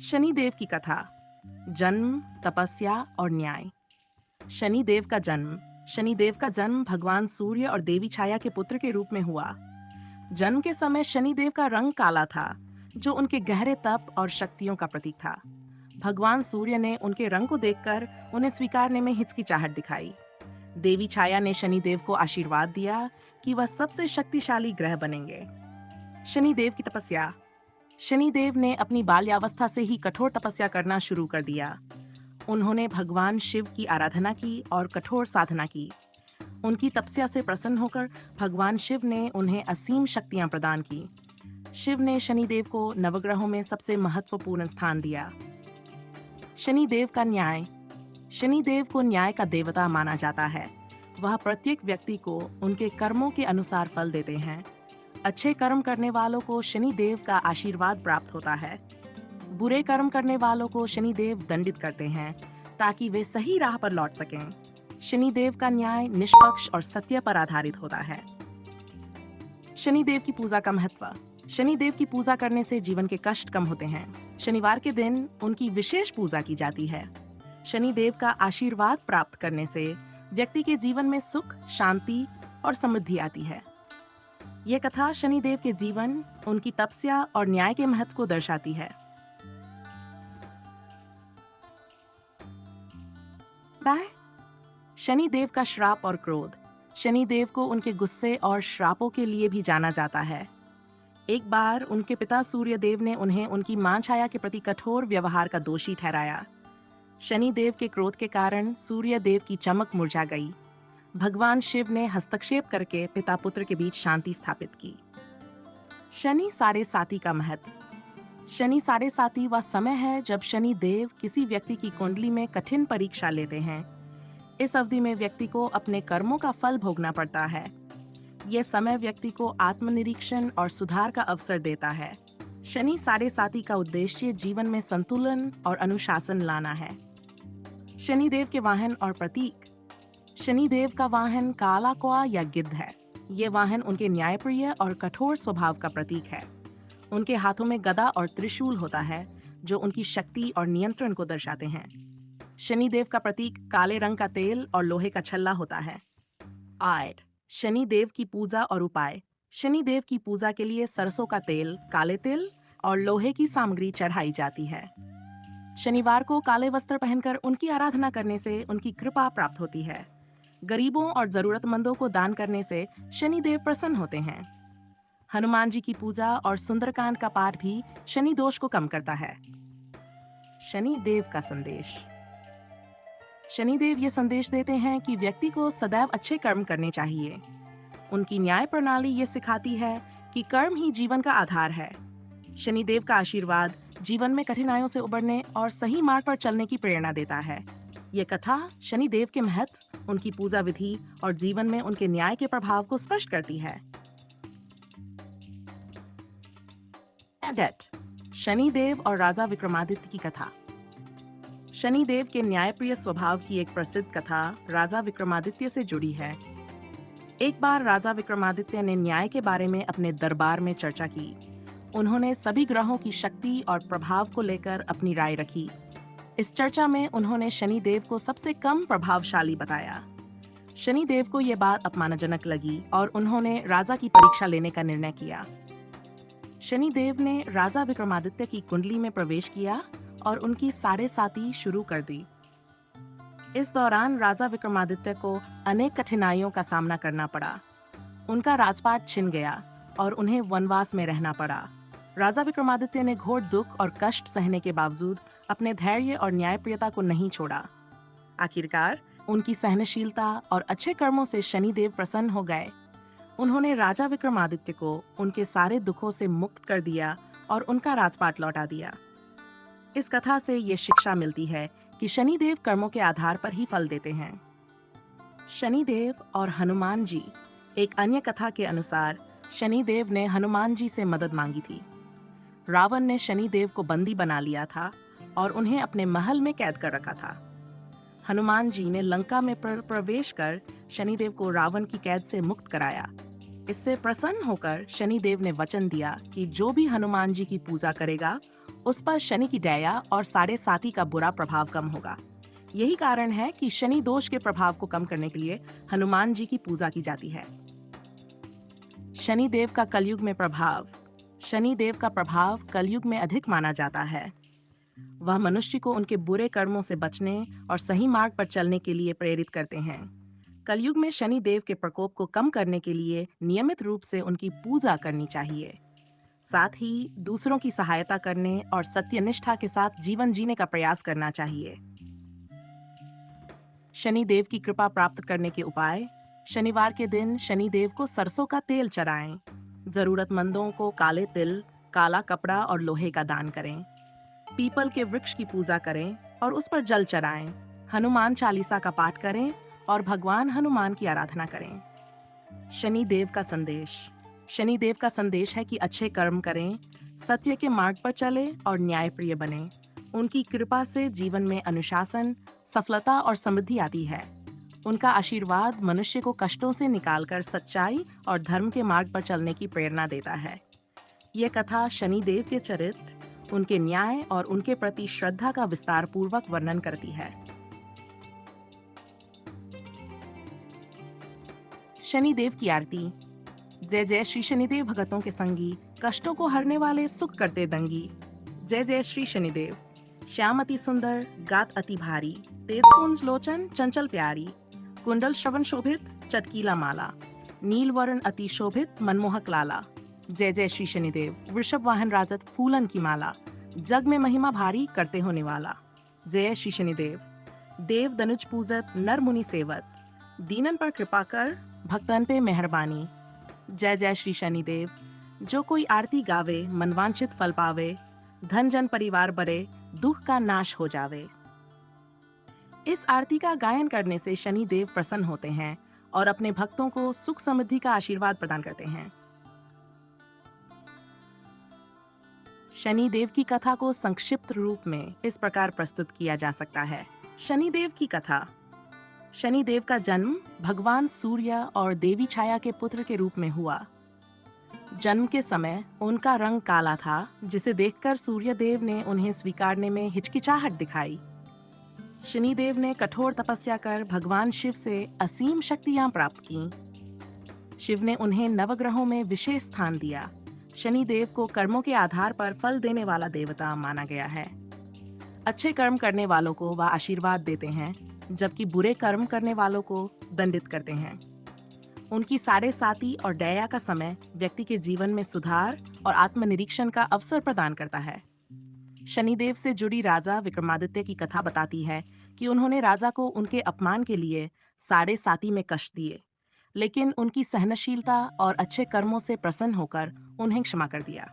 शनिदेव की कथा। जन्म, तपस्या और न्याय। शनिदेव का जन्म भगवान सूर्य और देवी छाया के पुत्र के रूप में हुआ। जन्म के समय शनिदेव का रंग काला था, जो उनके गहरे तप और शक्तियों का प्रतीक था। भगवान सूर्य ने उनके रंग को देखकर उन्हें स्वीकारने में हिचकिचाहट दिखाई। देवी छाया ने शनिदेव को आशीर्वाद दिया कि वह सबसे शक्तिशाली ग्रह बनेंगे। शनिदेव की तपस्या। शनिदेव ने अपनी बाल्यावस्था से ही कठोर तपस्या करना शुरू कर दिया। उन्होंने भगवान शिव की आराधना की और कठोर साधना की। उनकी तपस्या से प्रसन्न होकर भगवान शिव ने उन्हें असीम शक्तियां प्रदान की। शिव ने शनिदेव को नवग्रहों में सबसे महत्वपूर्ण स्थान दिया। शनिदेव का न्याय। शनिदेव को न्याय का देवता माना जाता है। वह प्रत्येक व्यक्ति को उनके कर्मों के अनुसार फल देते हैं। अच्छे कर्म करने वालों को शनिदेव का आशीर्वाद प्राप्त होता है। बुरे कर्म करने वालों को शनिदेव दंडित करते हैं ताकि वे सही राह पर लौट सकें। शनिदेव का न्याय निष्पक्ष और सत्य पर आधारित होता है। शनिदेव की पूजा का महत्व। शनिदेव की पूजा करने से जीवन के कष्ट कम होते हैं। शनिवार के दिन उनकी विशेष पूजा की जाती है। शनिदेव का आशीर्वाद प्राप्त करने से व्यक्ति के जीवन में सुख, शांति और समृद्धि आती है। ये कथा शनिदेव के जीवन, उनकी तपस्या और न्याय के महत्व को दर्शाती है। शनिदेव का श्राप और क्रोध। शनिदेव को उनके गुस्से और श्रापों के लिए भी जाना जाता है। एक बार उनके पिता सूर्यदेव ने उन्हें उनकी मां छाया के प्रति कठोर व्यवहार का दोषी ठहराया। शनिदेव के क्रोध के कारण सूर्यदेव की चमक मुरझा गई। भगवान शिव ने हस्तक्षेप करके पिता पुत्र के बीच शांति स्थापित की। शनि साढ़े साती का महत्व। शनि साढ़े साती वह समय है जब शनि देव किसी व्यक्ति की कुंडली में कठिन परीक्षा लेते हैं। इस अवधि में व्यक्ति को अपने कर्मों का फल भोगना पड़ता है। यह समय व्यक्ति को आत्मनिरीक्षण और सुधार का अवसर देता है। शनि साढ़े साती का उद्देश्य जीवन में संतुलन और अनुशासन लाना है। शनिदेव के वाहन और प्रतीक। शनिदेव का वाहन काला कौआ या गिद्ध है। ये वाहन उनके न्यायप्रिय और कठोर स्वभाव का प्रतीक है। उनके हाथों में गदा और त्रिशूल होता है, जो उनकी शक्ति और नियंत्रण को दर्शाते हैं। शनिदेव का प्रतीक काले रंग का तेल और लोहे का छल्ला होता है। आयड। शनिदेव की पूजा और उपाय। शनिदेव की पूजा के लिए सरसों का तेल, काले तिल और लोहे की सामग्री चढ़ाई जाती है। शनिवार को काले वस्त्र पहनकर उनकी आराधना करने से उनकी कृपा प्राप्त होती है। गरीबों और जरूरतमंदों को दान करने से शनिदेव प्रसन्न होते हैं। हनुमान जी की पूजा और सुंदरकांड का पाठ भी शनि दोष को कम करता है। शनिदेव का संदेश। शनिदेव ये संदेश देते हैं कि व्यक्ति को सदैव अच्छे कर्म करने चाहिए। उनकी न्याय प्रणाली ये सिखाती है कि कर्म ही जीवन का आधार है। शनिदेव का आशीर्वाद जीवन में कठिनाइयों से उबरने और सही मार्ग पर चलने की प्रेरणा देता है। ये कथा शनिदेव के महत्व, उनकी पूजा विधि और जीवन में उनके न्याय के प्रभाव को स्पष्ट करती है। शनिदेव और राजा विक्रमादित्य की कथा। शनिदेव के न्यायप्रिय स्वभाव की एक प्रसिद्ध कथा राजा विक्रमादित्य से जुड़ी है। एक बार राजा विक्रमादित्य ने न्याय के बारे में अपने दरबार में चर्चा की। उन्होंने सभी ग्रहों की शक्ति और प्रभाव को लेकर अपनी राय रखी। इस चर्चा में उन्होंने शनिदेव को सबसे कम प्रभावशाली बताया। शनिदेव को यह बात अपमानजनक लगी और उन्होंने राजा की परीक्षा लेने का निर्णय किया। शनिदेव ने राजा विक्रमादित्य की कुंडली में प्रवेश किया और उनकी साढ़े साती शुरू कर दी। इस दौरान राजा विक्रमादित्य को अनेक कठिनाइयों का सामना करना पड़ा। उनका राजपाट छिन गया और उन्हें वनवास में रहना पड़ा। राजा विक्रमादित्य ने घोर दुख और कष्ट सहने के बावजूद अपने धैर्य और न्यायप्रियता को नहीं छोड़ा। आखिरकार उनकी सहनशीलता और अच्छे कर्मों से शनिदेव प्रसन्न हो गए। उन्होंने राजा विक्रमादित्य को उनके सारे दुखों से मुक्त कर दिया और उनका राजपाट लौटा दिया। इस कथा से ये शिक्षा मिलती है कि शनिदेव कर्मों के आधार पर ही फल देते हैं। शनिदेव और हनुमान जी। एक अन्य कथा के अनुसार शनिदेव ने हनुमान जी से मदद मांगी थी। रावण ने शनिदेव को बंदी बना लिया था और उन्हें अपने महल में कैद कर रखा था। हनुमान जी ने लंका में प्रवेश कर शनिदेव को रावण की कैद से मुक्त कराया। इससे प्रसन्न होकर शनिदेव ने वचन दिया कि जो भी हनुमान जी की पूजा करेगा उस पर शनि की दया और साढ़े साथी का बुरा प्रभाव कम होगा। यही कारण है कि शनि दोष के प्रभाव को कम करने के लिए हनुमान जी की पूजा की जाती है। शनि देव का कलयुग में प्रभाव। शनि देव का प्रभाव कलयुग में अधिक माना जाता है। वह मनुष्य को उनके बुरे कर्मों से बचने और सही मार्ग पर चलने के लिए प्रेरित करते हैं। कलयुग में शनि देव के प्रकोप को कम करने के लिए नियमित रूप से उनकी पूजा करनी चाहिए। साथ ही दूसरों की सहायता करने और सत्यनिष्ठा के साथ जीवन जीने का प्रयास करना चाहिए। शनि देव की कृपा प्राप्त करने के उपाय। शनिवार के दिन शनि देव को सरसों का तेल चढ़ाएं। जरूरतमंदों को काले तिल, काला कपड़ा और लोहे का दान करें। पीपल के वृक्ष की पूजा करें और उस पर जल चढ़ाएं। हनुमान चालीसा का पाठ करें और भगवान हनुमान की आराधना करें। शनि देव का संदेश। शनि देव का संदेश है कि अच्छे कर्म करें, सत्य के मार्ग पर चले और न्यायप्रिय बने। उनकी कृपा से जीवन में अनुशासन, सफलता और समृद्धि आती है। उनका आशीर्वाद मनुष्य को कष्टों से निकालकर सच्चाई और धर्म के मार्ग पर चलने की प्रेरणा देता है। ये कथा शनि देव के चरित्र, उनके न्याय और उनके प्रति श्रद्धा का विस्तार पूर्वक वर्णन करती है। शनि देव की आरती। जय जय श्री शनिदेव भगतों के संगी, कष्टों को हरने वाले सुख करते दंगी। जय जय श्री शनिदेव। श्याम अति सुंदर, गात अति भारी, तेज पुंज लोचन चंचल प्यारी। कुंडल श्रवण शोभित, चटकीला माला, नील वर्ण अति शोभित, मनमोहक लाला। जय जय श्री शनिदेव। वृषभ वाहन राजत, फूलन की माला, जग में महिमा भारी, करते हो निवाला। जय श्री शनिदेव। देव दनुज पूजत, नर मुनि सेवत, दीनन पर कृपा कर, भक्तन पे मेहरबानी। जय जय श्री शनिदेव। जो कोई आरती गावे, मनवांछित फल पावे, धन जन परिवार बरे, दुख का नाश हो जावे। इस आरती का गायन करने से शनि देव प्रसन्न होते हैं और अपने भक्तों को सुख समृद्धि का आशीर्वाद प्रदान करते हैं। शनि देव की कथा को संक्षिप्त रूप में इस प्रकार प्रस्तुत किया जा सकता है। शनि देव की कथा। शनि देव का जन्म भगवान सूर्य और देवी छाया के पुत्र के रूप में हुआ। जन्म के समय उनका रंग काला था, जिसे देखकर सूर्य देव ने उन्हें स्वीकारने में हिचकिचाहट दिखाई। शनि देव ने कठोर तपस्या कर भगवान शिव से असीम शक्तियां प्राप्त की। शिव ने उन्हें नवग्रहों में विशेष स्थान दिया। शनि देव को कर्मों के आधार पर फल देने वाला देवता माना गया है। अच्छे कर्म करने वालों को वह आशीर्वाद देते हैं, जबकि बुरे कर्म करने वालों को दंडित करते हैं। उनकी साढ़े साती और दया का समय व्यक्ति के जीवन में सुधार और आत्मनिरीक्षण का अवसर प्रदान करता है। शनिदेव से जुड़ी राजा विक्रमादित्य की कथा बताती है कि उन्होंने राजा को उनके अपमान के लिए साढ़े साती में कष्ट दिए, लेकिन उनकी सहनशीलता और अच्छे कर्मों से प्रसन्न होकर उन्हें क्षमा कर दिया।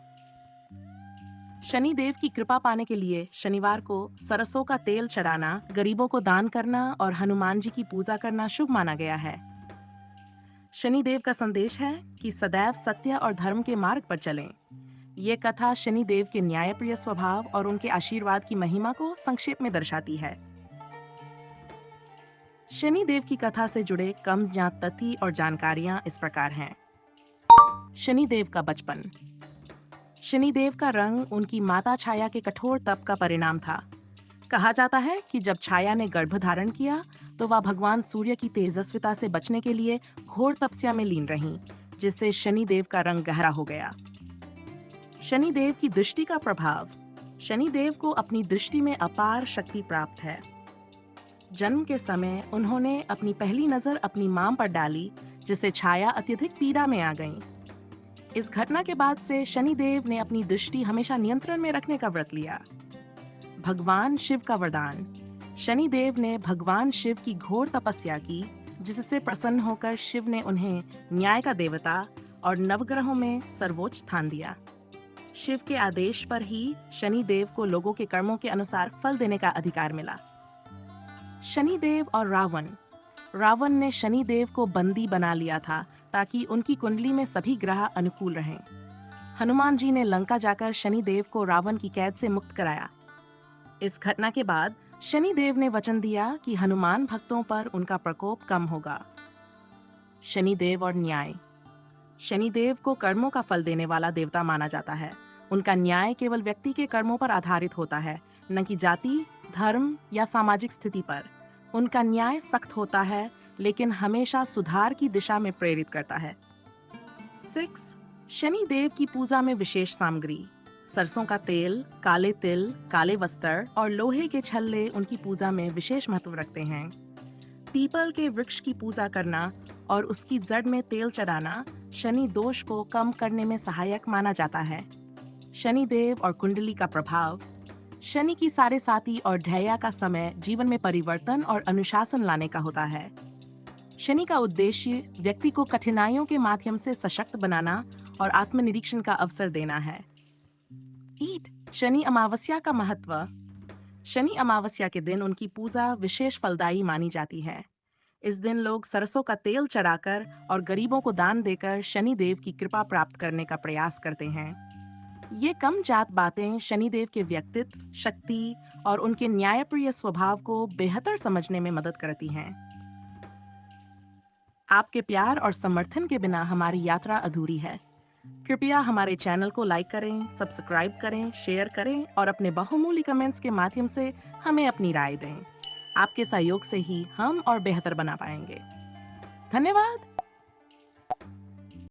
शनि देव की कृपा पाने के लिए शनिवार को सरसों का तेल चढ़ाना, गरीबों को दान करना और हनुमान जी की पूजा करना शुभ माना गया है। शनि देव का संदेश है कि सदैव सत्य और धर्म के मार्ग पर चलें। ये कथा शनि देव के न्यायप्रिय स्वभाव और उनके आशीर्वाद की महिमा को संक्षेप में दर्शाती है। शनि देव की कथा से जुड़े कम ज्ञात तथ्य और जानकारियां इस प्रकार हैं। शनि देव का बचपन। शनि देव का रंग उनकी माता छाया के कठोर तप का परिणाम था। कहा जाता है कि जब छाया ने गर्भ धारण किया तो वह भगवान सूर्य की तेजस्विता से बचने के लिए घोर तपस्या में लीन रहीं, जिससे शनि देव का रंग गहरा हो गया। शनि देव की दृष्टि का प्रभाव। शनि देव को अपनी दृष्टि में अपार शक्ति प्राप्त है। जन्म के समय उन्होंने अपनी पहली नजर अपनी मां पर डाली, जिससे छाया अत्यधिक पीड़ा में आ गईं। इस घटना के बाद से शनि देव ने अपनी दृष्टि हमेशा नियंत्रण में रखने का व्रत लिया। भगवान शिव का वरदान। शनि देव ने भगवान शिव की घोर तपस्या की, जिससे प्रसन्न होकर शिव ने उन्हें न्याय का देवता और नवग्रहों में सर्वोच्च स्थान दिया। शिव के आदेश पर ही शनि देव को लोगों के कर्मों के अनुसार फल देने का अधिकार मिला। शनि देव और रावण। रावण ने शनि देव को बंदी बना लिया था ताकि उनकी कुंडली में सभी ग्रह अनुकूल रहें। हनुमान जी ने लंका जाकर शनि देव को रावण की कैद से मुक्त कराया। इस घटना के बाद शनि देव ने वचन दिया कि हनुमान भक्तों पर उनका प्रकोप कम होगा। शनि देव और न्याय। शनि देव को कर्मों का फल देने वाला देवता माना जाता है। उनका न्याय केवल व्यक्ति के कर्मों पर आधारित होता है, न कि जाति, धर्म या सामाजिक स्थिति पर। उनका न्याय सख्त होता है, लेकिन हमेशा सुधार की दिशा में प्रेरित करता है। 6. शनि देव की पूजा में विशेष सामग्री। सरसों का तेल, काले तिल, काले वस्त्र और लोहे के छल्ले उनकी पूजा में विशेष महत्व रखते हैं। पीपल के वृक्ष की पूजा करना और उसकी जड़ में तेल चढ़ाना शनि दोष को कम करने में सहायक माना जाता है। शनि देव और कुंडली का प्रभाव। शनि की साढ़े साती और ढैया का समय जीवन में परिवर्तन और अनुशासन लाने का होता है। शनि का उद्देश्य व्यक्ति को कठिनाइयों के माध्यम से सशक्त बनाना और आत्मनिरीक्षण का अवसर देना है। 8. शनि अमावस्या का महत्व। शनि अमावस्या के दिन उनकी पूजा विशेष फलदायी मानी जाती है। इस दिन लोग सरसों का तेल चढ़ाकर और गरीबों को दान देकर शनि देव की कृपा प्राप्त करने का प्रयास करते हैं। ये कम जात बातें शनि देव के व्यक्तित्व, शक्ति और उनके न्यायप्रिय स्वभाव को बेहतर समझने में मदद करती हैं। आपके प्यार और समर्थन के बिना हमारी यात्रा अधूरी है। कृपया हमारे चैनल को लाइक करें, सब्सक्राइब करें, शेयर करें और अपने बहुमूल्य कमेंट्स के माध्यम से हमें अपनी राय दें। आपके सहयोग से ही हम और बेहतर बना पाएंगे। धन्यवाद।